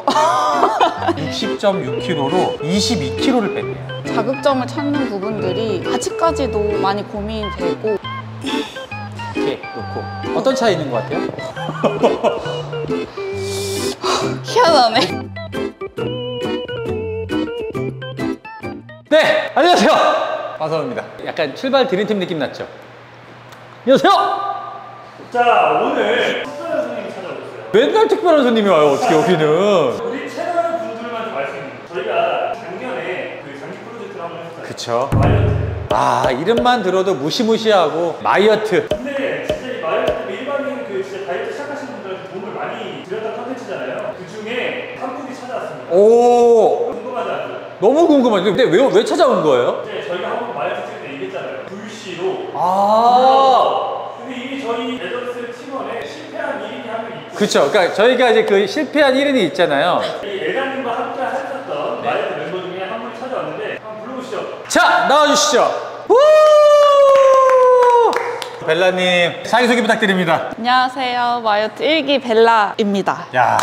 60.6kg로 22kg를 뺐네요. 자극점을 찾는 부분들이 아직까지도 많이 고민되고. 이렇게 놓고 어떤 차이 있는 것 같아요? 희한하네. 네! 안녕하세요! 마사오입니다. 약간 출발 드림팀 느낌 났죠? 안녕하세요! 자, 오늘 특별한 손님이 찾아오셨어요. 맨날 특별한 손님이 와요, 어떻게 여기는. 우리 채널 분들만 좀 말씀드립니다. 저희가 작년에 그 장기 프로젝트를 한번 했었잖아요. 그쵸. 마이어트. 아, 이름만 들어도 무시무시하고 마이어트. 근데 진짜 이 마이어트 일반인 그 진짜 다이어트 시작하시는 분들한테 도움을 많이 드렸던 컨텐츠잖아요. 그 중에 한 분이 찾아왔습니다. 오! 궁금하지 않아요? 너무 궁금하죠? 근데 왜 찾아온 거예요? 이제 저희가 한 번 마이어트 찍을 때 얘기했잖아요. 불씨로. 아. 근데 이미 저희 레전스 팀원에 실패한 1인이 한 명 있고. 그쵸. 그러니까 저희가 이제 그 실패한 1인이 있잖아요. 이 에라님과 함께 하셨던 마이어트 멤버 중에 한 분이 찾아왔는데 한번 불러보시죠. 자, 나와주시죠. 우! 벨라님, 자기소개 부탁드립니다. 안녕하세요. 마이어트 1기 벨라입니다. 야.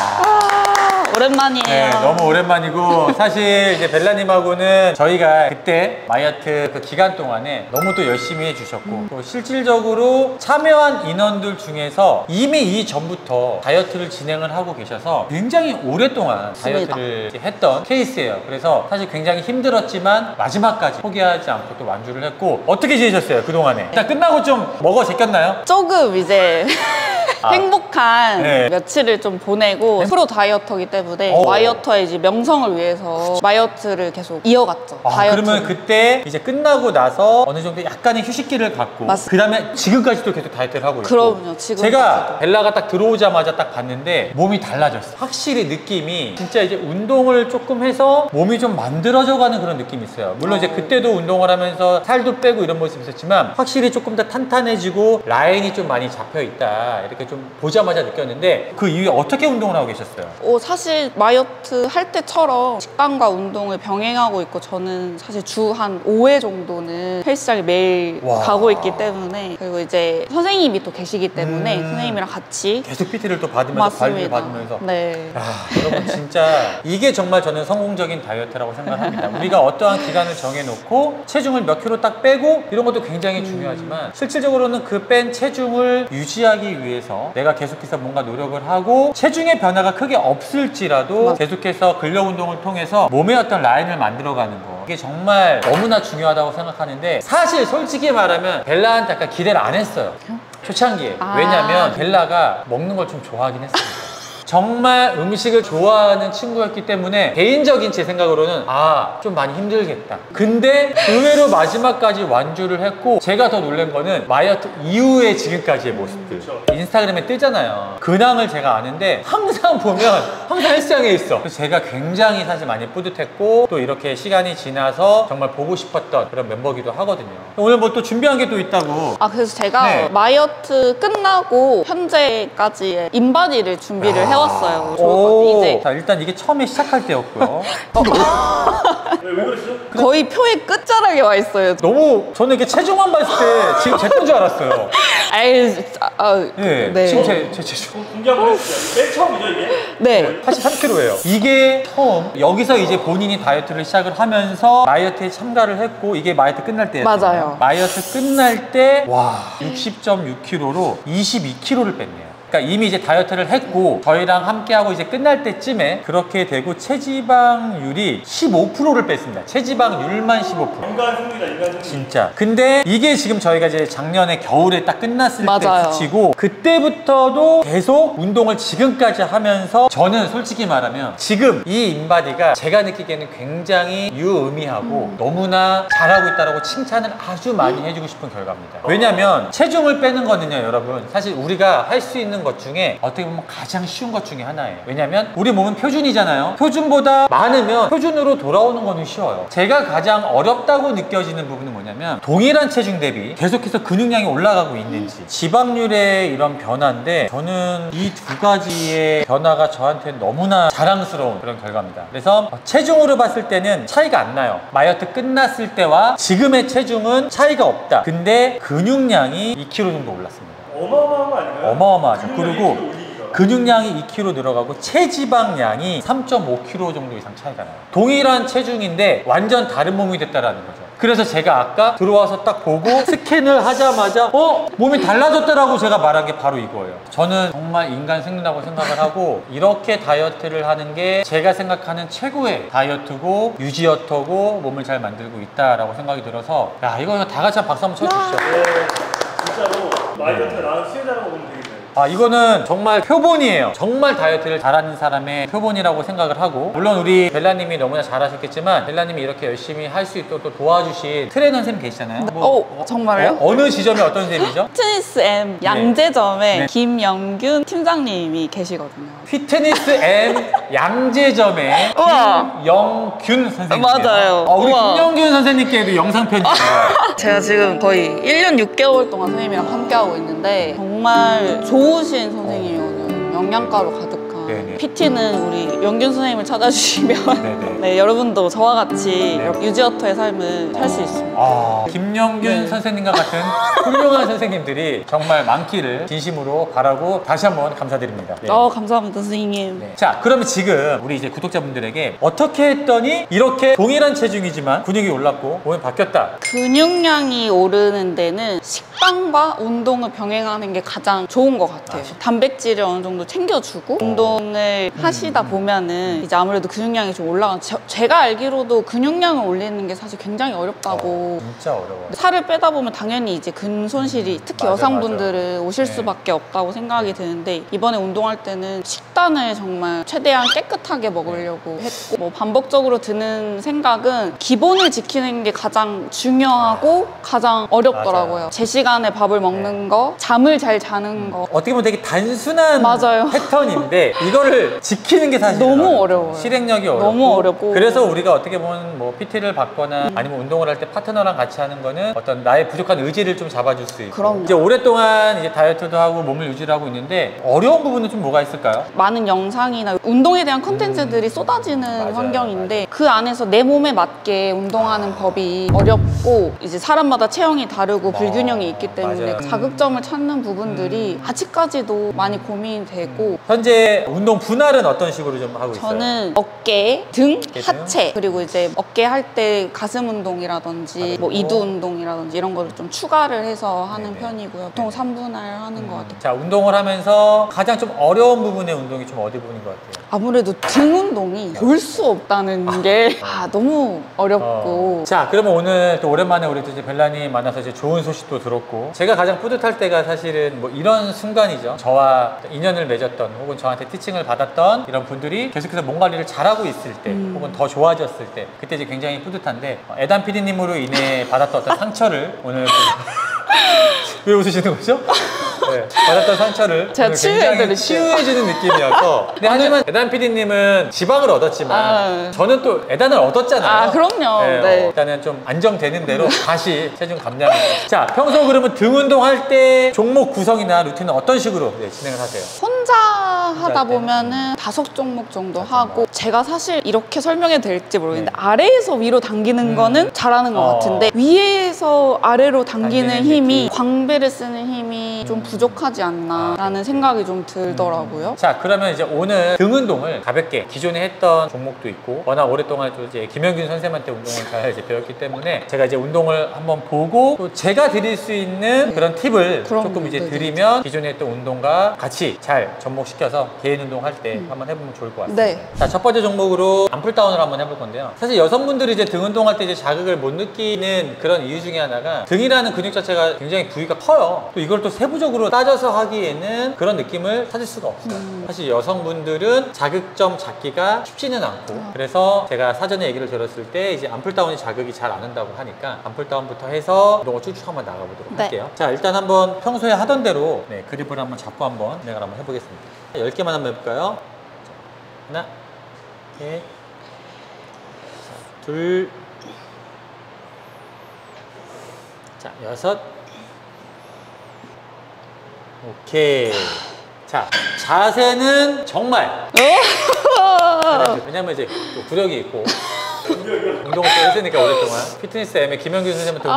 오랜만이에요. 네, 너무 오랜만이고 사실 이제 벨라님하고는 저희가 그때 마이어트 그 기간 동안에 너무 또 열심히 해주셨고 또 실질적으로 참여한 인원들 중에서 이미 이전부터 다이어트를 진행을 하고 계셔서 굉장히 오랫동안 맞습니다. 다이어트를 했던 케이스예요. 그래서 사실 굉장히 힘들었지만 마지막까지 포기하지 않고 또 완주를 했고 어떻게 지내셨어요 그동안에? 일단 끝나고 좀 먹어 제꼈나요? 조금 이제 아. 행복한 네. 며칠을 좀 보내고 프로 다이어터이기 때문에 마이어터의 이제 명성을 위해서 마이어트를 계속 이어갔죠. 다이어트. 그러면 그때 이제 끝나고 나서 어느 정도 약간의 휴식기를 갖고 그 다음에 지금까지도 계속 다이어트를 하고 있고 그럼요. 지금 제가 벨라가 딱 들어오자마자 딱 봤는데 몸이 달라졌어. 확실히 느낌이 진짜 이제 운동을 조금 해서 몸이 좀 만들어져 가는 그런 느낌이 있어요. 물론 이제 그때도 운동을 하면서 살도 빼고 이런 모습이 있었지만 확실히 조금 더 탄탄해지고 라인이 좀 많이 잡혀 있다 이렇게 좀 보자마자 느꼈는데 그 이후에 어떻게 운동을 하고 계셨어요? 사실 마이어트 할 때처럼 식단과 운동을 병행하고 있고 저는 사실 주 한 5회 정도는 헬스장에 매일 가고 있기 때문에 그리고 이제 선생님이 또 계시기 때문에 선생님이랑 같이 계속 PT를 또 받으면서 관리를 받으면서 네. 여러분 진짜 이게 정말 저는 성공적인 다이어트라고 생각합니다. 우리가 어떠한 기간을 정해놓고 체중을 몇 킬로 딱 빼고 이런 것도 굉장히 중요하지만 실질적으로는 그 뺀 체중을 유지하기 위해서 내가 계속해서 뭔가 노력을 하고 체중의 변화가 크게 없을지라도 계속해서 근력 운동을 통해서 몸의 어떤 라인을 만들어가는 거 이게 정말 너무나 중요하다고 생각하는데 사실 솔직히 말하면 벨라한테 약간 기대를 안 했어요. 초창기에. 왜냐면 벨라가 먹는 걸 좀 좋아하긴 했습니다. 정말 음식을 좋아하는 친구였기 때문에 개인적인 제 생각으로는 좀 많이 힘들겠다. 근데 의외로 마지막까지 완주를 했고 제가 더 놀란 거는 마이어트 이후에 지금까지의 모습들 인스타그램에 뜨잖아요. 근황을 제가 아는데 항상 보면 항상 헬스장에 있어. 그래서 제가 굉장히 사실 많이 뿌듯했고 또 이렇게 시간이 지나서 정말 보고 싶었던 그런 멤버기도 하거든요. 오늘 뭐 또 준비한 게 또 있다고. 그래서 제가 마이어트 끝나고 현재까지의 인바디를 준비를 해왔어요. 이제 자, 일단 이게 처음에 시작할 때였고요. 왜 그러시죠? 거의 표의 끝자락에 와 있어요. 너무 저는 이게 체중만 봤을 때 지금 제 건 줄 알았어요. 네. 지금 제 체중. 공개하고 했어요. 맨 처음이죠 이게? 네. 83kg예요. 이게 처음 여기서 이제 본인이 다이어트를 시작을 하면서 마이어트에 참가를 했고 이게 마이어트 끝날 때였어요. 맞아요. 마이어트 끝날 때 60.6kg로 22kg를 뺐네요. 그러니까 이미 이제 다이어트를 했고 저희랑 함께하고 이제 끝날 때쯤에 그렇게 되고 체지방률이 15%를 뺐습니다. 체지방률만 15%. 인간 승리다 인간 승리. 진짜. 근데 이게 지금 저희가 이제 작년에 겨울에 딱 끝났을 때 맞아요. 수치고 그때부터도 계속 운동을 지금까지 하면서 저는 솔직히 말하면 지금 이 인바디가 제가 느끼기에는 굉장히 유의미하고 너무나 잘하고 있다고 칭찬을 아주 많이 해주고 싶은 결과입니다. 왜냐면 체중을 빼는 거는요 여러분 사실 우리가 할 수 있는 것 중에 어떻게 보면 가장 쉬운 것 중에 하나예요. 왜냐면 우리 몸은 표준이잖아요. 표준보다 많으면 표준으로 돌아오는 거는 쉬워요. 제가 가장 어렵다고 느껴지는 부분은 뭐냐면 동일한 체중 대비 계속해서 근육량이 올라가고 있는지 지방률의 이런 변화인데 저는 이 두 가지의 변화가 저한테는 너무나 자랑스러운 그런 결과입니다. 그래서 체중으로 봤을 때는 차이가 안 나요. 마이어트 끝났을 때와 지금의 체중은 차이가 없다. 근데 근육량이 2kg 정도 올랐습니다. 어마어마한 거 아닌가요? 어마어마하죠. 그리고 근육량이 2kg 늘어가고 체지방량이 3.5kg 정도 이상 차이가 나요. 동일한 체중인데 완전 다른 몸이 됐다라는 거죠. 그래서 제가 아까 들어와서 딱 보고 스캔을 하자마자 몸이 달라졌다라고 제가 말한 게 바로 이거예요. 저는 정말 인간 승리라고 생각을 하고 이렇게 다이어트를 하는 게 제가 생각하는 최고의 다이어트고 유지어터고 몸을 잘 만들고 있다라고 생각이 들어서 야 이거 다 같이 박수 한번 쳐주시죠. 네, 진짜로 다이어트가 나는 수혜자라고 보면 되겠네요. 이거는 정말 표본이에요. 정말 다이어트를 잘하는 사람의 표본이라고 생각을 하고, 물론 우리 벨라님이 너무나 잘하셨겠지만 벨라님이 이렇게 열심히 할 수 있도록 또 도와주신 트레이너 선생님 계시잖아요. 정말요? 어느 지점이 어떤 선생님이죠? 피트니스 M 양재점에 김영균 팀장님이 계시거든요. 피트니스 M 양재점의 우와. 김영균 선생님. 맞아요. 우리 우와. 김영균 선생님께도 영상 편지예요. 제가 지금 거의 1년 6개월 동안 선생님이랑 함께하고 있는데 정말 좋으신 선생님이거든요. 영양가로 가득한. 네네. PT는 우리 영균 선생님을 찾아주시면 네네. 네, 여러분도 저와 같이 네. 유지어터의 삶을 살 수 있습니다. 김영균 네. 선생님과 같은 훌륭한 선생님들이 정말 많기를 진심으로 바라고 다시 한번 감사드립니다. 네. 감사합니다, 선생님. 네. 자, 그러면 지금 우리 이제 구독자분들에게 어떻게 했더니 이렇게 동일한 체중이지만 근육이 올랐고 몸이 바뀌었다. 근육량이 오르는 데는 식단과 운동을 병행하는 게 가장 좋은 것 같아요. 단백질을 어느 정도 챙겨주고 운동을 하시다 보면은 이제 아무래도 근육량이 좀 올라가는, 제가 알기로도 근육량을 올리는 게 사실 굉장히 어렵다고. 진짜 어려워. 살을 빼다 보면 당연히 이제 근손실이 특히 맞아, 여성분들은 오실 네. 수밖에 없다고 생각이 드는데, 이번에 운동할 때는 식단을 정말 최대한 깨끗하게 먹으려고 했고, 뭐 반복적으로 드는 생각은 기본을 지키는 게 가장 중요하고 가장 어렵더라고요. 맞아요. 제 시간에 밥을 먹는 거, 잠을 잘 자는 거. 어떻게 보면 되게 단순한 맞아요. 패턴인데 이거를 지키는 게 사실 너무 어려워요. 실행력이 어렵고. 너무 어렵고. 그래서 우리가 어떻게 보면 뭐 PT를 받거나 아니면 운동을 할 때 파트너랑 같이 하는 거는 어떤 나의 부족한 의지를 좀 잡아줄 수 있고. 그럼요. 이제 오랫동안 이제 다이어트도 하고 몸을 유지를 하고 있는데 어려운 부분은 좀 뭐가 있을까요? 많은 영상이나 운동에 대한 콘텐츠들이 쏟아지는 맞아요, 환경인데 그 안에서 내 몸에 맞게 운동하는 법이 어렵고, 이제 사람마다 체형이 다르고 불균형이 있기 때문에 맞아요. 자극점을 찾는 부분들이 아직까지도 많이 고민이 되고, 현재 운동 분할은 어떤 식으로 좀 하고 있어요? 저는 어깨, 등, 어깨, 등? 하체, 그리고 이제 어깨 할 때 가슴 운동이라든지 뭐 이두 운동이라든지 이런 거를 좀 추가를 해서 하는 네네. 편이고요. 보통 3분할 하는 것 같아요. 자, 운동을 하면서 가장 좀 어려운 부분의 운동이 좀 어디 부분인 것 같아요? 아무래도 등 운동이 볼 수 없다는 게 너무 어렵고. 자, 그러면 오늘 또 오랜만에 우리 또 이제 벨라님 만나서 이제 좋은 소식도 들었고, 제가 가장 뿌듯할 때가 사실은 뭐 이런 순간이죠. 저와 인연을 맺었던 혹은 저한테 티칭을 받았던 이런 분들이 계속해서 몸 관리를 잘하고 있을 때 혹은 더 좋아졌을 때, 그때 이제 굉장히 뿌듯한데, 에단 PD님으로 인해 받았던 어떤 상처를 오늘 왜 웃으시는 거죠? 네, 받았던 상처를 제가 오늘 치유해드릴게요. 굉장히 치유해주는 느낌이어서. 근데 하지만 에단 PD님은 지방을 얻었지만 저는 또 에단을 얻었잖아요. 그럼요. 네, 네. 일단은 좀 안정되는 대로 다시 체중 감량. 자, 평소 그러면 등 운동할 때 종목 구성이나 루틴은 어떤 식으로 진행을 하세요? 혼자 하다 할 때? 보면은 5종목 정도 하고, 제가 사실 이렇게 설명해도 될지 모르겠는데 아래에서 위로 당기는 거는 잘하는 것 같은데 위에서 아래로 당기는 당기는 힘이, 게 광배를 쓰는 힘이 좀 부족하지 않나 라는 생각이 좀 들더라고요. 자, 그러면 이제 오늘 등 운동을 가볍게 기존에 했던 종목도 있고, 워낙 오랫동안 또 이제 김영균 선생님한테 운동을 잘 이제 배웠기 때문에 제가 이제 운동을 한번 보고 또 제가 드릴 수 있는 그런 팁을 그럼요. 조금 이제 네네. 드리면 기존에 했던 운동과 같이 잘 접목시켜서 개인 운동할 때 한번 해보면 좋을 것 같습니다. 네. 자, 첫 번째 종목으로 암풀다운을 한번 해볼 건데요. 사실 여성분들이 이제 등 운동할 때 이제 자극을 못 느끼는 그런 이유 중에 하나가 등이라는 근육 자체가 굉장히 부위가 커요. 또 이걸 또 세부적으로 따져서 하기에는 그런 느낌을 찾을 수가 없어요. 사실 여성분들은 자극점 잡기가 쉽지는 않고, 그래서 제가 사전에 얘기를 들었을 때 이제 암풀다운이 자극이 잘 안 온다고 하니까 암풀다운부터 해서 운동을 쭉쭉 한번 나가보도록 네. 할게요. 자, 일단 한번 평소에 하던 대로 그립을 한번 잡고 한번 진행을 한번 해보겠습니다. 10개만 한번 해볼까요? 자, 하나, 셋, 둘, 자, 6. 오케이. 자, 자세는 정말 왜냐면 이제 또 구력이 있고 운동을 또 했으니까 오랫동안 피트니스 M의 김영균 선생님한테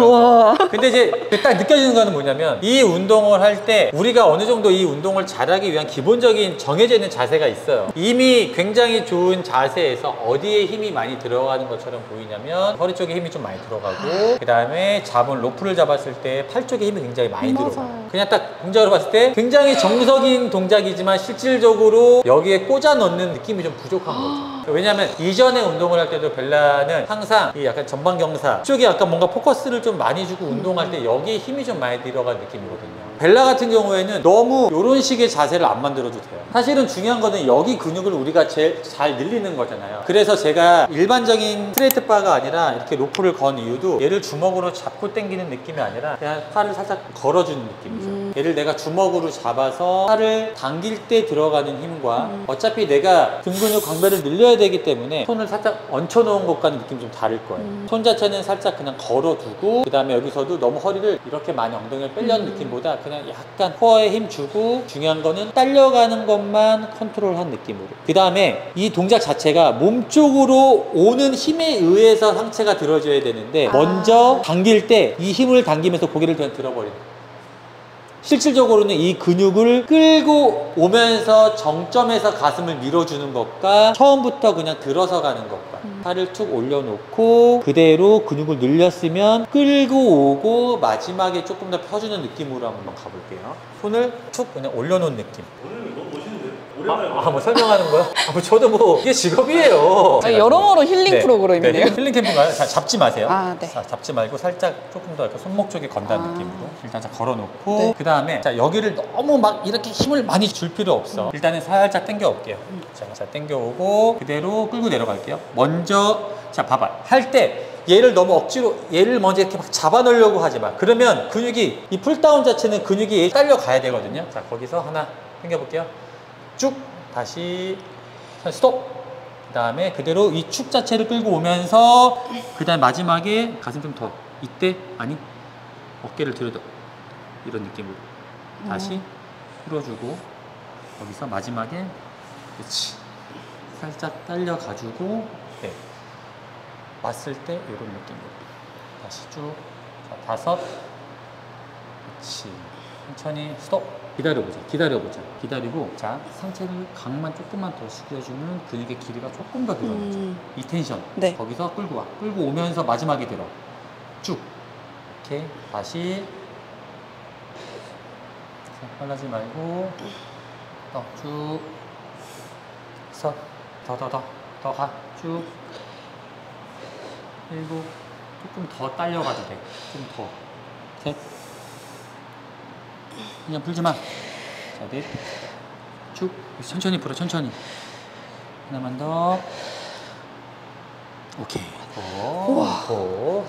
운동을 근데 이제 딱 느껴지는 거는 뭐냐면 이 운동을 할 때 우리가 어느 정도 이 운동을 잘하기 위한 기본적인 정해져 있는 자세가 있어요. 이미 굉장히 좋은 자세에서 어디에 힘이 많이 들어가는 것처럼 보이냐면 허리 쪽에 힘이 좀 많이 들어가고 그 다음에 잡은 로프를 잡았을 때 팔 쪽에 힘이 굉장히 많이 들어가요. 그냥 딱 동작으로 봤을 때 굉장히 정석인 동작이지만 실질적으로 여기에 꽂아 넣는 느낌이 좀 부족한 거죠. 왜냐하면 이전에 운동을 할 때도 벨라는 항상 이 약간 전방경사 쪽에 약간 뭔가 포커스를 좀 많이 주고 운동할 때 여기에 힘이 좀 많이 들어간 느낌이거든요. 벨라 같은 경우에는 너무 이런 식의 자세를 안 만들어도 돼요. 사실은 중요한 거는 여기 근육을 우리가 제일 잘 늘리는 거잖아요. 그래서 제가 일반적인 스트레이트 바가 아니라 이렇게 로프를 건 이유도 얘를 주먹으로 잡고 당기는 느낌이 아니라 그냥 팔을 살짝 걸어주는 느낌이죠. 얘를 내가 주먹으로 잡아서 팔을 당길 때 들어가는 힘과 어차피 내가 등 근육 광배를 늘려야 되기 때문에 손을 살짝 얹혀놓은 것과는 느낌이 좀 다를 거예요. 손 자체는 살짝 그냥 걸어두고 그 다음에 여기서도 너무 허리를 이렇게 많이 엉덩이를 빼려는 느낌보다 그냥 약간 코어에 힘 주고 중요한 거는 딸려가는 것만 컨트롤한 느낌으로 그 다음에 이 동작 자체가 몸 쪽으로 오는 힘에 의해서 상체가 들어줘야 되는데 먼저 당길 때 이 힘을 당기면서 고개를 그냥 들어버리는 거예요. 실질적으로는 이 근육을 끌고 오면서 정점에서 가슴을 밀어주는 것과 처음부터 그냥 들어서 가는 것과 팔을 툭 올려놓고 그대로 근육을 늘렸으면 끌고 오고 마지막에 조금 더 펴주는 느낌으로 한번 가볼게요. 손을 툭 그냥 올려놓은 느낌. 오늘 너무 멋있는데? 뭐 설명하는 거야? 뭐 저도 뭐 이게 직업이에요. 여러모로 힐링 프로그램이네요. 네, 힐링 캠프인가요? 자, 잡지 마세요. 네. 자, 잡지 말고 살짝 조금 더 이렇게 손목 쪽에 건다는 느낌으로 일단 자 걸어놓고 네. 그 다음에 자 여기를 너무 막 이렇게 힘을 많이 줄 필요 없어. 일단은 살짝 당겨 올게요. 자 당겨 오고 그대로 끌고 내려갈게요. 먼저 자 봐봐 할 때 얘를 너무 억지로 얘를 먼저 이렇게 막 잡아 넣으려고 하지 마. 그러면 근육이 이 풀다운 자체는 근육이 딸려 가야 되거든요. 자 거기서 하나 당겨 볼게요. 쭉 다시 스톱. 그 다음에 그대로 이 축 자체를 끌고 오면서 그 다음에 마지막에 가슴 좀 더 이때 아니 어깨를 들여다 이런 느낌으로 다시 풀어주고 여기서 마지막에 그렇지 살짝 딸려 가지고 네. 왔을 때 이런 느낌으로 다시 쭉 자, 5 그렇지 천천히 스톱. 기다려보자. 기다리고, 자, 상체를 각만 조금만 더 숙여주면 근육의 길이가 조금 더 늘어나죠. 이 텐션. 네. 거기서 끌고 와. 끌고 오면서 마지막에 들어. 쭉. 이렇게 다시. 빨라지 말고, 쭉. 더 가. 쭉. 그리고 조금 더 딸려가도 돼. 좀 더. 셋. 그냥 풀지 마. 자, 넷. 쭉. 천천히 풀어, 천천히. 하나만 더. 오케이. 호흡하고.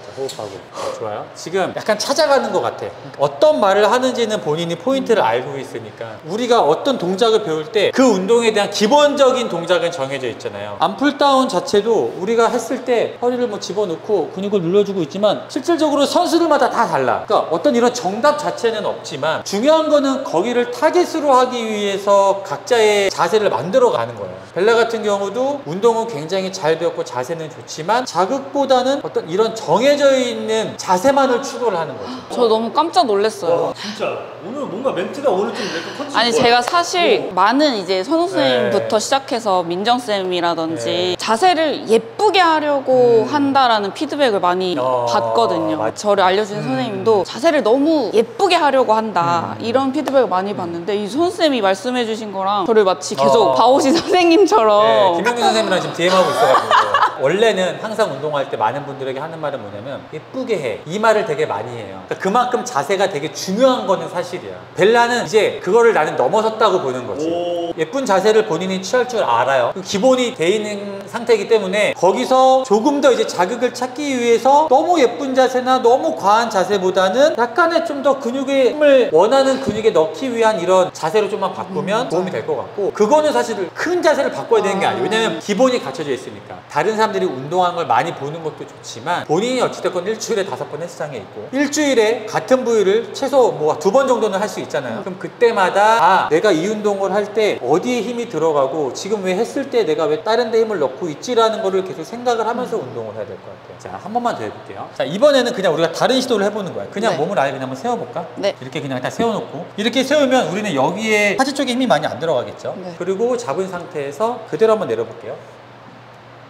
좋아요. 지금 약간 찾아가는 것 같아. 어떤 말을 하는지는 본인이 포인트를 알고 있으니까. 우리가 어떤 동작을 배울 때 그 운동에 대한 기본적인 동작은 정해져 있잖아요. 암풀다운 자체도 우리가 했을 때 허리를 뭐 집어넣고 근육을 눌러주고 있지만 실질적으로 선수들마다 다 달라. 그러니까 어떤 이런 정답 자체는 없지만 중요한 거는 거기를 타겟으로 하기 위해서 각자의 자세를 만들어 가는 거예요. 벨라 같은 경우도 운동은 굉장히 잘 배웠고 자세는 좋지만 자극보다는 어떤 이런 정해져 있는 자세만을 추구를 하는 거죠. 저 너무 깜짝 놀랐어요. 진짜 오늘 뭔가 멘트가 오늘 좀 약간 펀치. 아니 제가 사실 많은 이제 선우 쌤부터 네. 시작해서 민정 쌤이라든지 네. 자세를 예쁘게 하려고 한다라는 피드백을 많이 받거든요. 맞- 저를 알려주신 선생님도 자세를 너무 예쁘게 하려고 한다 이런 피드백을 많이 받는데 이 선우 쌤이 말씀해주신 거랑 저를 마치 계속 봐오신 선생님처럼 네, 김영균 선생님이랑 지금 DM하고 있어가지고 원래는 항상 운동할 때 많은 분들에게 하는 말은 뭐냐면 예쁘게 해. 이 말을 되게 많이 해요. 그러니까 그만큼 자세가 되게 중요한 거는 사실이야. 벨라는 이제 그거를 나는 넘어섰다고 보는 거지. 예쁜 자세를 본인이 취할 줄 알아요. 기본이 돼 있는 상태이기 때문에 거기서 조금 더 이제 자극을 찾기 위해서 너무 예쁜 자세나 너무 과한 자세보다는 약간의 좀 더 근육의 힘을 원하는 근육에 넣기 위한 이런 자세로 좀만 바꾸면 도움이 될 것 같고 그거는 사실 큰 자세를 바꿔야 되는 게 아니에요. 왜냐면 기본이 갖춰져 있으니까. 다른 사람들이 운동하는 걸 많이 보는 것도 좋지만 본인이 어찌됐건 일주일에 5번 헬스장에 있고 일주일에 같은 부위를 최소 뭐 2번 정도는 할 수 있잖아요. 그럼 그때마다 아 내가 이 운동을 할 때 어디에 힘이 들어가고 지금 왜 했을 때 내가 왜 다른 데 힘을 넣고 있지라는 거를 계속 생각을 하면서 운동을 해야 될 것 같아요. 자, 한 번만 더 해볼게요. 자, 이번에는 그냥 우리가 다른 시도를 해보는 거야. 그냥 네. 몸을 아예 그냥 한번 세워볼까? 네. 이렇게 그냥 딱 세워놓고 이렇게 세우면 우리는 여기에 하체 쪽에 힘이 많이 안 들어가겠죠. 네. 그리고 잡은 상태에서 그대로 한번 내려볼게요.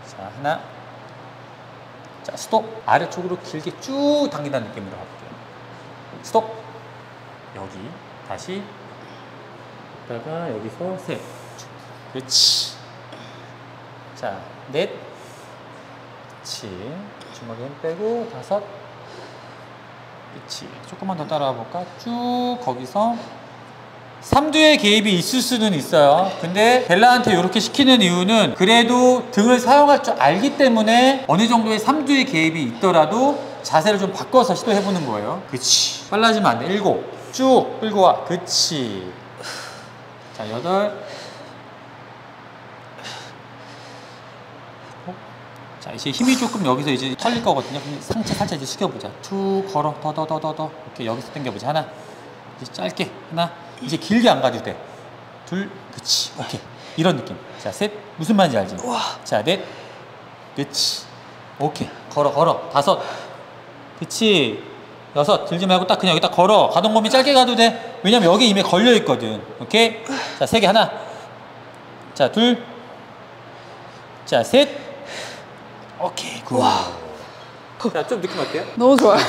자, 하나. 자, 스톱. 아래쪽으로 길게 쭉 당긴다는 느낌으로 가볼게요. 스톱. 여기 다시 있다가 여기서 셋. 그렇지. 자, 넷. 그렇지. 주먹에 힘 빼고 다섯. 그렇지. 조금만 더 따라와 볼까? 쭉 거기서 삼두의 개입이 있을 수는 있어요. 근데 벨라한테 이렇게 시키는 이유는 그래도 등을 사용할 줄 알기 때문에 어느 정도의 삼두의 개입이 있더라도 자세를 좀 바꿔서 시도해보는 거예요. 그치. 빨라지면 안 돼. 7. 쭉 끌고 와. 그치. 자, 8. 자, 이제 힘이 조금 여기서 이제 털릴 거거든요. 그럼 상체 살짝 이제 숙여보자. 툭 걸어. 더. 이렇게 여기서 당겨보자. 하나. 이제 짧게. 하나. 이제 길게 안 가도 돼. 둘. 그치. 오케이. 이런 느낌. 자, 셋. 무슨 말인지 알지? 우와. 자, 넷. 그치. 오케이. 걸어. 5. 그치. 6. 들지 말고 딱 그냥 여기다 걸어. 가동 범위 짧게 가도 돼. 왜냐면 여기 이미 걸려 있거든. 오케이? 자, 3개. 하나. 자, 2. 자, 셋. 오케이. 굿. 자, 좀 느낌 어때요? 너무 좋아요.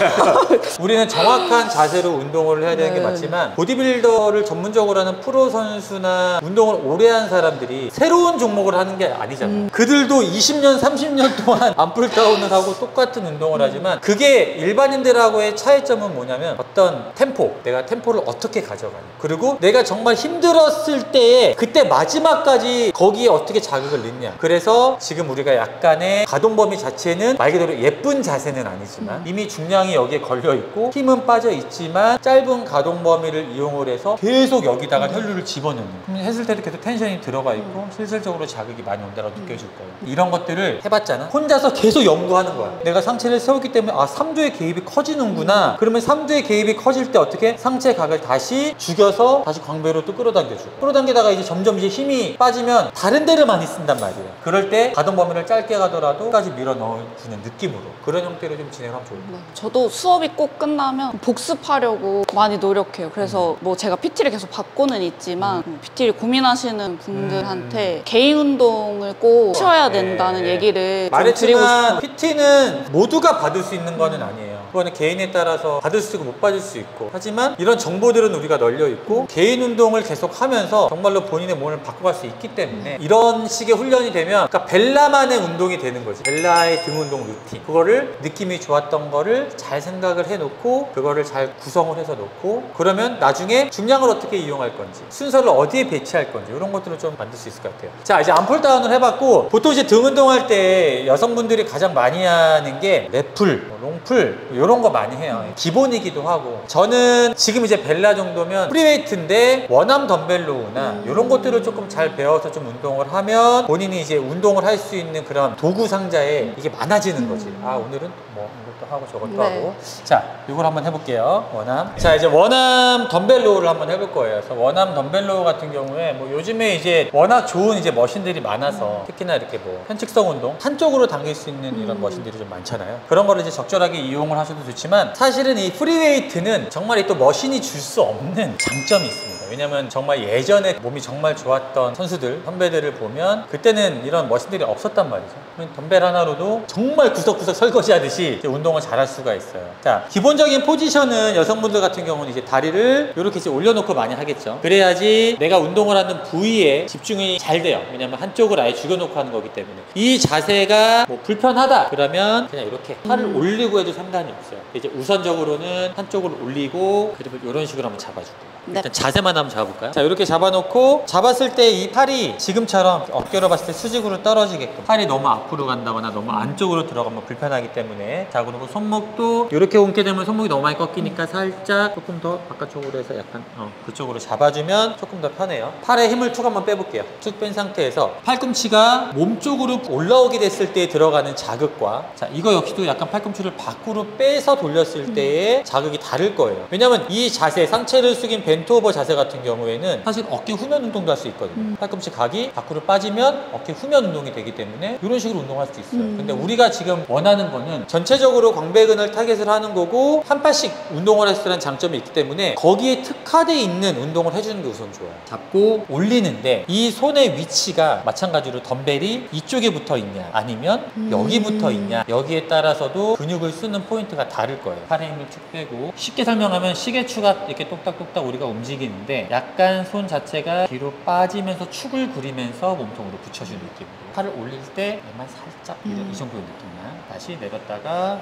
우리는 정확한 자세로 운동을 해야 되는 게 네. 맞지만 보디빌더를 전문적으로 하는 프로 선수나 운동을 오래 한 사람들이 새로운 종목을 하는 게 아니잖아요. 그들도 20년, 30년 동안 암풀다운을 하고 똑같은 운동을 하지만 그게 일반인들하고의 차이점은 뭐냐면 어떤 템포, 내가 템포를 어떻게 가져가냐, 그리고 내가 정말 힘들었을 때에 그때 마지막까지 거기에 어떻게 자극을 넣냐. 그래서 지금 우리가 약간의 가동 범위 자체는 말 그대로 예쁜 자세는 아니지만 이미 중량이 여기에 걸려 있고 힘은 빠져 있지만 짧은 가동 범위를 이용을 해서 계속 여기다가 혈류를 집어넣는, 그럼 했을 때도 계속 텐션이 들어가 있고 실질적으로 자극이 많이 온다고 느껴질 거예요. 이런 것들을 해봤잖아. 혼자서 계속 연구하는 거야. 내가 상체를 세웠기 때문에 아, 삼두의 개입이 커지는구나. 그러면 삼두의 개입이 커질 때 어떻게 상체 각을 다시 죽여서 다시 광배로 또 끌어당겨주고, 끌어당기다가 이제 점점 이제 힘이 빠지면 다른 데를 많이 쓴단 말이에요. 그럴 때 가동 범위를 짧게 가더라도 끝까지 밀어 넣어주는 느낌으로 그런 형태로 좀 진행하면 좋을 것 같아요. 저도 수업이 꼭 끝나면 복습하려고 많이 노력해요. 그래서 뭐 제가 PT를 계속 받고는 있지만 PT를 고민하시는 분들한테 개인 운동을 꼭 쉬어야 된다는 얘기를 좀 드리고 말했지만 싶어요. PT는 모두가 받을 수 있는 거는 아니에요. 그거는 개인에 따라서 받을 수 있고 못 받을 수 있고, 하지만 이런 정보들은 우리가 널려 있고 개인 운동을 계속 하면서 정말로 본인의 몸을 바꿔갈 수 있기 때문에 이런 식의 훈련이 되면, 그러니까 벨라만의 운동이 되는 거지. 벨라의 등 운동 루틴, 그거를 느낌이 좋았던 거를 잘 생각을 해놓고 그거를 잘 구성을 해서 놓고, 그러면 나중에 중량을 어떻게 이용할 건지, 순서를 어디에 배치할 건지 이런 것들을 좀 만들 수 있을 것 같아요. 자, 이제 암풀다운을 해봤고, 보통 이제 등 운동할 때 여성분들이 가장 많이 하는 게 랫풀, 롱풀 이런 거 많이 해요. 기본이기도 하고, 저는 지금 이제 벨라 정도면 프리웨이트인데 원암 덤벨로우나 이런 것들을 조금 잘 배워서 좀 운동을 하면 본인이 이제 운동을 할 수 있는 그런 도구 상자에 이게 많아지는 거지. 아, 오늘은 뭐 이것도 하고 저것도 네. 하고. 자, 이걸 한번 해볼게요. 원암. 자, 이제 원암 덤벨로우를 한번 해볼 거예요. 그래서 원암 덤벨로우 같은 경우에 뭐 요즘에 이제 워낙 좋은 이제 머신들이 많아서 특히나 이렇게 뭐 편측성 운동 한쪽으로 당길 수 있는 이런 머신들이 좀 많잖아요. 그런 거를 이제 적절하게 이용을 하셔도 좋지만, 사실은 이 프리웨이트는 정말 또 머신이 줄 수 없는 장점이 있습니다. 왜냐면 정말 예전에 몸이 정말 좋았던 선수들, 선배들을 보면 그때는 이런 머신들이 없었단 말이죠. 덤벨 하나로도 정말 구석구석 설거지 하듯이 운동을 잘 할 수가 있어요. 자, 기본적인 포지션은 여성분들 같은 경우는 이제 다리를 이렇게 이제 올려놓고 많이 하겠죠. 그래야지 내가 운동을 하는 부위에 집중이 잘 돼요. 왜냐면 한쪽을 아예 죽여놓고 하는 거기 때문에. 이 자세가 뭐 불편하다 그러면 그냥 이렇게 팔을 올리고 해도 상관이 없어요. 이제 우선적으로는 한쪽을 올리고, 그리고 이런 식으로 한번 잡아주고. 네. 일단 자세만 한번 잡아볼까요? 자, 이렇게 잡아놓고, 잡았을 때 이 팔이 지금처럼 어깨로 봤을 때 수직으로 떨어지게끔, 팔이 너무 앞으로 간다거나 너무 안쪽으로 들어가면 불편하기 때문에. 자, 그리고 손목도 이렇게 얹게 되면 손목이 너무 많이 꺾이니까 살짝 조금 더 바깥쪽으로 해서 약간 그쪽으로 잡아주면 조금 더 편해요. 팔에 힘을 툭 한번 빼볼게요. 툭 뺀 상태에서 팔꿈치가 몸 쪽으로 올라오게 됐을 때 들어가는 자극과, 자, 이거 역시도 약간 팔꿈치를 밖으로 빼서 돌렸을 때의 자극이 다를 거예요. 왜냐면 이 자세, 상체를 숙인 벤 벤트오버 자세 같은 경우에는 사실 어깨 후면 운동도 할 수 있거든요. 팔꿈치 각이 밖으로 빠지면 어깨 후면 운동이 되기 때문에 이런 식으로 운동할 수 있어요. 근데 우리가 지금 원하는 거는 전체적으로 광배근을 타겟을 하는 거고 한 팔씩 운동을 했을 때는 장점이 있기 때문에 거기에 특화되어 있는 운동을 해주는 게 우선 좋아요. 잡고 올리는데 이 손의 위치가 마찬가지로 덤벨이 이쪽에 붙어 있냐 아니면 여기 붙어 있냐 여기에 따라서도 근육을 쓰는 포인트가 다를 거예요. 팔의 힘을 쭉 빼고 쉽게 설명하면 시계추가 이렇게 똑딱똑딱 우리가 움직이는데 약간 손 자체가 뒤로 빠지면서 축을 그리면서 몸통으로 붙여주는 느낌으로 팔을 올릴 때 얘만 살짝 이 정도의 느낌이야. 다시 내렸다가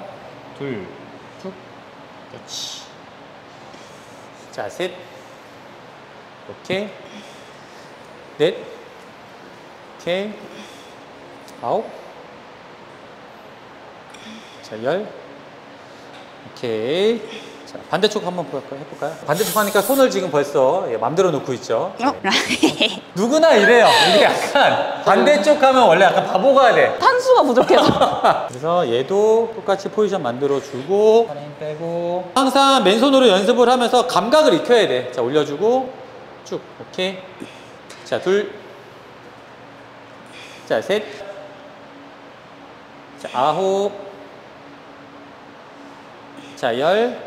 둘 쭉 그렇지. 자, 셋 오케이 넷 오케이 아홉 자, 열 오케이. 자, 반대쪽 한번 해볼까요? 반대쪽 하니까 손을 지금 벌써 맘대로 놓고 있죠. 네. 누구나 이래요. 이게 약간 반대쪽 하면 원래 약간 바보가 돼. 탄수가 부족해서. 그래서 얘도 똑같이 포지션 만들어주고 팔에 힘 빼고 항상 맨손으로 연습을 하면서 감각을 익혀야 돼. 자, 올려주고 쭉 오케이. 자, 둘 자, 셋 자, 아홉 자, 열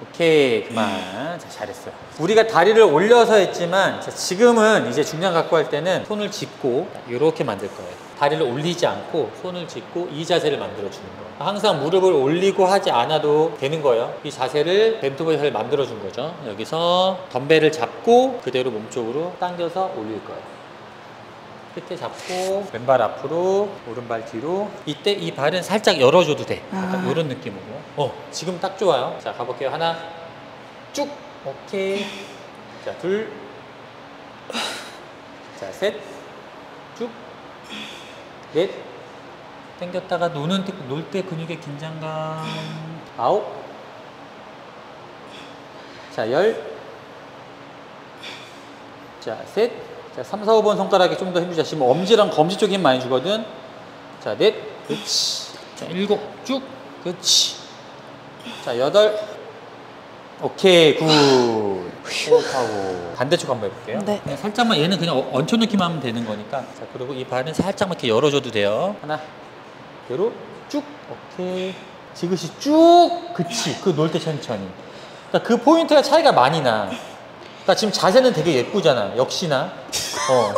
오케이 그만. 자, 잘했어요. 우리가 다리를 올려서 했지만 자, 지금은 이제 중량 갖고 할 때는 손을 짚고 이렇게 만들 거예요. 다리를 올리지 않고 손을 짚고 이 자세를 만들어 주는 거예요. 항상 무릎을 올리고 하지 않아도 되는 거예요. 이 자세를 벤트오버 자세를 만들어 준 거죠. 여기서 덤벨을 잡고 그대로 몸쪽으로 당겨서 올릴 거예요. 끝에 잡고 왼발 앞으로 오른발 뒤로. 이때 이 발은 살짝 열어줘도 돼. 약간 이런 느낌으로. 지금 딱 좋아요. 자, 가볼게요. 하나 쭉 오케이. 자, 둘 자, 셋 쭉 넷 당겼다가 노는 놀 때 근육의 긴장감 아홉 자, 열 자, 셋 자, 3, 4, 5번 손가락에 좀 더 힘주자. 지금 엄지랑 검지 쪽에 힘 많이 주거든. 자, 넷 그렇지. 자, 일곱 쭉 그렇지. 자, 여덟 오케이 굿. 호흡하고 반대쪽 한번 해볼게요. 네. 그냥 살짝만 얘는 그냥 얹혀놓기만 하면 되는 거니까. 자, 그리고 이 발은 살짝만 이렇게 열어줘도 돼요. 하나 그대로 쭉 오케이. 지그시 쭉 그치. 그 놀 때 천천히. 그러니까 그 포인트가 차이가 많이 나. 그러니까 지금 자세는 되게 예쁘잖아. 역시나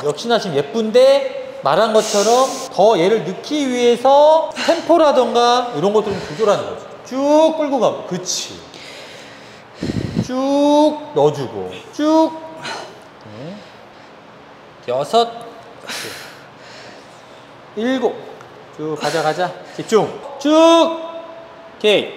역시나 지금 예쁜데 말한 것처럼 더 얘를 넣기 위해서 템포라던가 이런 것들을 좀 조절하는 거지. 쭉 끌고 가고 그치. 쭉 넣어주고 쭉 여섯 일곱 쭉 가자 집중 쭉 오케이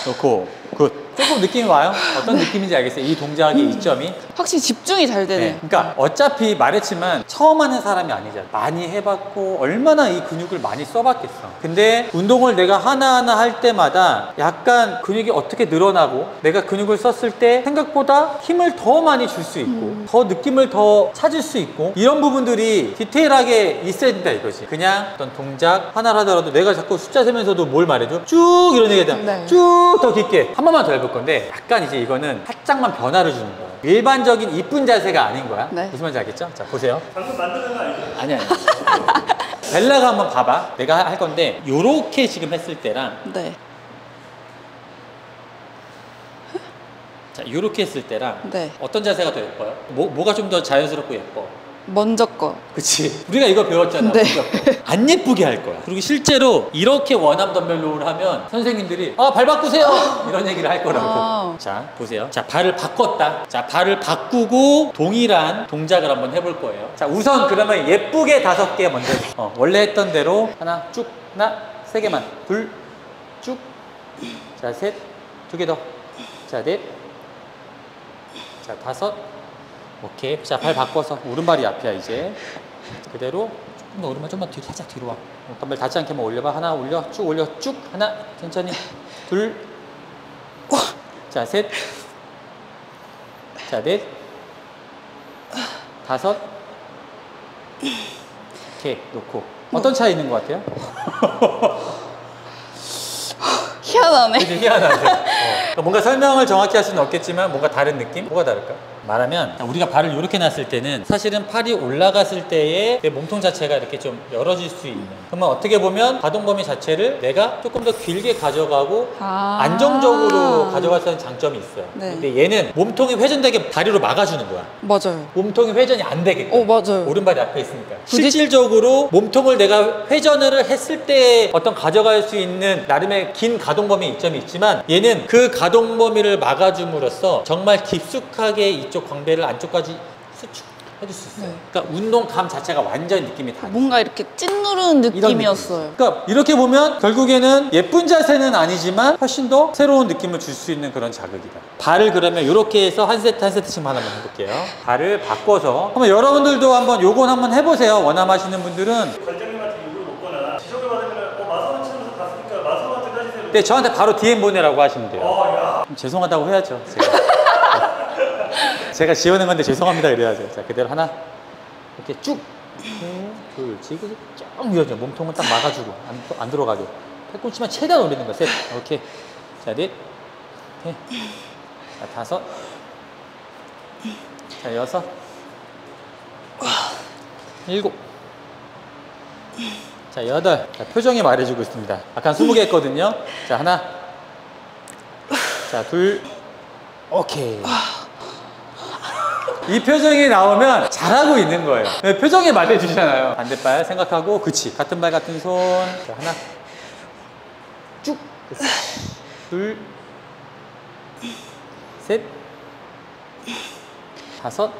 놓고 굿. 조금 느낌이 와요? 어떤 느낌인지 알겠어요? 이 동작의 이점이 확실히 집중이 잘 되네. 네. 그러니까 어차피 말했지만 처음 하는 사람이 아니잖아. 많이 해봤고 얼마나 이 근육을 많이 써봤겠어. 근데 운동을 내가 하나하나 할 때마다 약간 근육이 어떻게 늘어나고 내가 근육을 썼을 때 생각보다 힘을 더 많이 줄 수 있고 더 느낌을 더 찾을 수 있고 이런 부분들이 디테일하게 있어야 된다 이거지. 그냥 어떤 동작 하나를 하더라도 내가 자꾸 숫자 세면서도 뭘 말해줘? 쭉 이런 얘기다. 네. 쭉 더 깊게 한 번만 더 해볼 건데 약간 이제 이거는 살짝만 변화를 주는 거야. 일반적인 이쁜 자세가 아닌 거야. 네. 무슨 말인지 알겠죠? 자, 보세요. 방금 만드는 거 아니죠? 아니야. 벨라가 한번 봐봐. 내가 할 건데 요렇게 지금 했을 때랑 네. 자, 요렇게 했을 때랑 네. 어떤 자세가 더 예뻐요? 뭐가 좀 더 자연스럽고 예뻐? 먼저 거. 그치. 우리가 이거 배웠잖아. 네. 안 예쁘게 할 거야. 그리고 실제로 이렇게 원암 덤벨로를 하면 선생님들이 발 바꾸세요! 이런 얘기를 할 거라고. 자, 보세요. 자, 발을 바꿨다. 자, 발을 바꾸고 동일한 동작을 한번 해볼 거예요. 자, 우선 그러면 예쁘게 5개 먼저. 원래 했던 대로 하나 쭉, 하나, 3개만. 둘, 쭉. 자, 셋, 2개 더. 자, 넷. 자, 5. 오케이. 자, 발 바꿔서 오른발이 앞이야 이제. 그대로 조금 더 오른발 좀만 뒤로 살짝 뒤로 와. 덤벨 닿지 않게만 올려봐. 하나 올려 쭉 올려 쭉. 하나 천천히. 둘. 자, 셋. 자, 넷. 5. 오케이 놓고. 어떤 차이 있는 것 같아요? 희한하네. 되게 희한하죠. 그러니까 뭔가 설명을 정확히 할 수는 없겠지만 뭔가 다른 느낌? 뭐가 다를까? 말하면 우리가 발을 이렇게 놨을 때는 사실은 팔이 올라갔을 때의 내 몸통 자체가 이렇게 좀 열어질 수 있는, 그러면 어떻게 보면 가동 범위 자체를 내가 조금 더 길게 가져가고 안정적으로 가져갈 수 있는 장점이 있어요. 네. 근데 얘는 몸통이 회전되게 다리로 막아주는 거야. 맞아요. 몸통이 회전이 안 되게끔. 맞아요. 오른발이 앞에 있으니까. 실질적으로 몸통을 내가 회전을 했을 때 어떤 가져갈 수 있는 나름의 긴 가동 범위 이점이 있지만, 얘는 그 가동 범위를 막아줌으로써 정말 깊숙하게 이쪽 광배를 안쪽까지 수축해줄 수 있어요. 네. 그러니까 운동감 자체가 완전 느낌이 달라요. 뭔가 이렇게 찐누르는 느낌이었어요. 그러니까 이렇게 보면 결국에는 예쁜 자세는 아니지만 훨씬 더 새로운 느낌을 줄 수 있는 그런 자극이다. 발을 그러면 이렇게 해서 한 세트 한 세트씩 한번 해볼게요. 발을 바꿔서 한번 여러분들도 한번 요건 한번 해보세요. 원함하시는 분들은. 관장님한테 욕을 먹거나 지적을 받으면 마사원 치면서 갔으니까 마사원한테 따지세요. 네, 저한테 바로 DM 보내라고 하시면 돼요. 야. 그럼 죄송하다고 해야죠. 제가 지어낸 건데 죄송합니다 이래야죠. 자, 그대로 하나 이렇게 쭉 둘, 지그시 쫙 밀어줘. 몸통은 딱 막아주고 안 들어가게. 팔꿈치만 최대한 올리는 거야. 셋. 오케이. 자, 넷. 넷. 자, 다섯. 자, 여섯. 일곱. 자, 여덟. 자, 표정이 말해주고 있습니다. 아까 20개 했거든요. 자, 하나. 자, 둘. 오케이. 이 표정이 나오면 잘하고 있는 거예요. 표정이 말해주잖아요. 반대발 생각하고, 그치. 같은 발 같은 손. 자, 하나. 쭉. 둘. 셋. 다섯.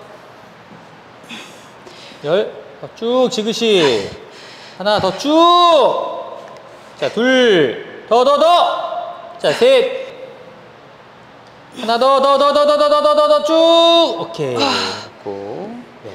열. 쭉 지그시. 하나 더 쭉. 자, 둘. 더. 자, 셋. 하나 더 쭉. 오케이. 고. 네.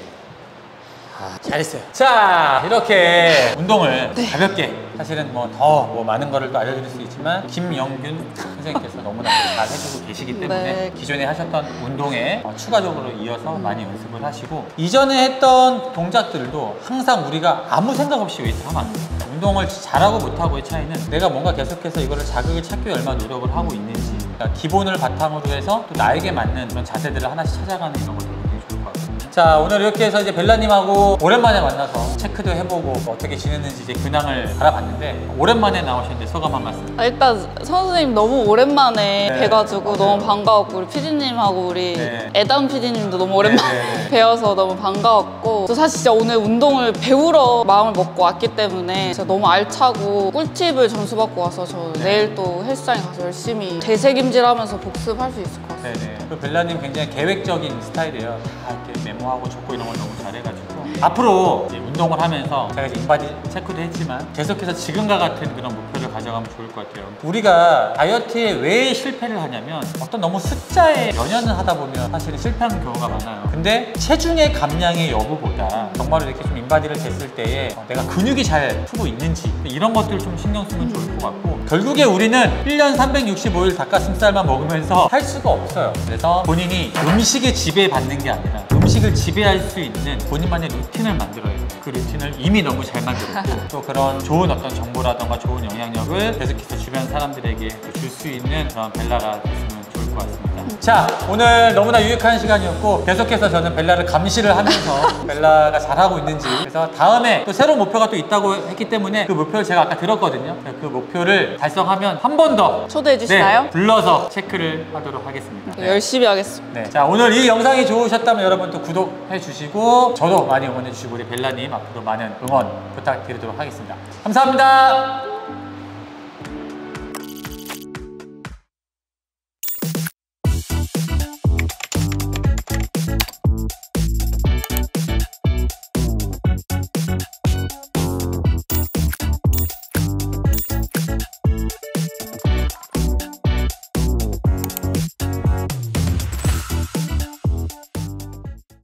잘했어요. 자, 이렇게 운동을 가볍게, 사실은 뭐 더 많은 거를 또 알려드릴 수 있지만 김영균 선생님께서 너무나 잘 해주고 계시기 때문에 네. 기존에 하셨던 운동에 추가적으로 이어서 많이 연습을 하시고, 이전에 했던 동작들도 항상 우리가 아무 생각 없이 웨이트를 하면 안 돼요. 운동을 잘하고 못하고의 차이는 내가 뭔가 계속해서 이거를 자극을 찾기 위해 얼마나 노력을 하고 있는지, 그러니까 기본을 바탕으로 해서 또 나에게 맞는 그런 자세들을 하나씩 찾아가는 이런 것들이 되게 좋을 것 같아요. 자, 오늘 이렇게 해서 이제 벨라님하고 오랜만에 만나서 체크도 해보고 어떻게 지냈는지 이제 근황을 알아봤는데, 오랜만에 나오셨는데 소감 한 말씀. 일단 선생님 너무 오랜만에 네, 뵈가지고 맞아요. 너무 반가웠고, 우리 PD님하고 우리 네. 애담 PD님도 너무 오랜만에 네. 뵈어서 너무 반가웠고, 저 사실 진짜 오늘 운동을 배우러 마음을 먹고 왔기 때문에 진짜 너무 알차고 꿀팁을 전수받고 와서 저 내일 또 헬스장에 가서 열심히 되새김질하면서 복습할 수 있을 것 같아요. 네네. 그 벨라님 굉장히 계획적인 스타일이에요. 다 이렇게 메모하고 적고 이런 걸 너무 잘해가지고, 앞으로 이제 운동을 하면서 제가 이제 인바디 체크도 했지만 계속해서 지금과 같은 그런 목표를 가져가면 좋을 것 같아요. 우리가 다이어트에 왜 실패를 하냐면 어떤 너무 숫자에 연연을 하다 보면 사실은 실패하는 경우가 많아요. 근데 체중의 감량의 여부보다 정말로 이렇게 좀 인바디를 쟀을 때에 내가 근육이 잘 트고 있는지, 이런 것들을 좀 신경 쓰면 좋을 것 같고, 결국에 우리는 1년 365일 닭가슴살만 먹으면서 할 수가 없어요. 그래서 본인이 음식에 지배받는 게 아니라 음식을 지배할 수 있는 본인만의 루틴을 만들어야 돼요. 그 루틴을 이미 너무 잘 만들었고, 또 그런 좋은 어떤 정보라던가 좋은 영향력을 계속해서 주변 사람들에게 줄 수 있는 그런 벨라가 됐으면 좋을 것 같습니다. 자, 오늘 너무나 유익한 시간이었고, 계속해서 저는 벨라를 감시를 하면서 벨라가 잘하고 있는지, 그래서 다음에 또 새로운 목표가 또 있다고 했기 때문에 그 목표를 제가 아까 들었거든요. 그 목표를 달성하면 한 번 더 초대해 주시나요? 불러서 체크를 하도록 하겠습니다. 네. 열심히 하겠습니다. 네. 자, 오늘 이 영상이 좋으셨다면 여러분 또 구독해 주시고, 저도 많이 응원해 주시고, 우리 벨라님 앞으로 많은 응원 부탁드리도록 하겠습니다. 감사합니다.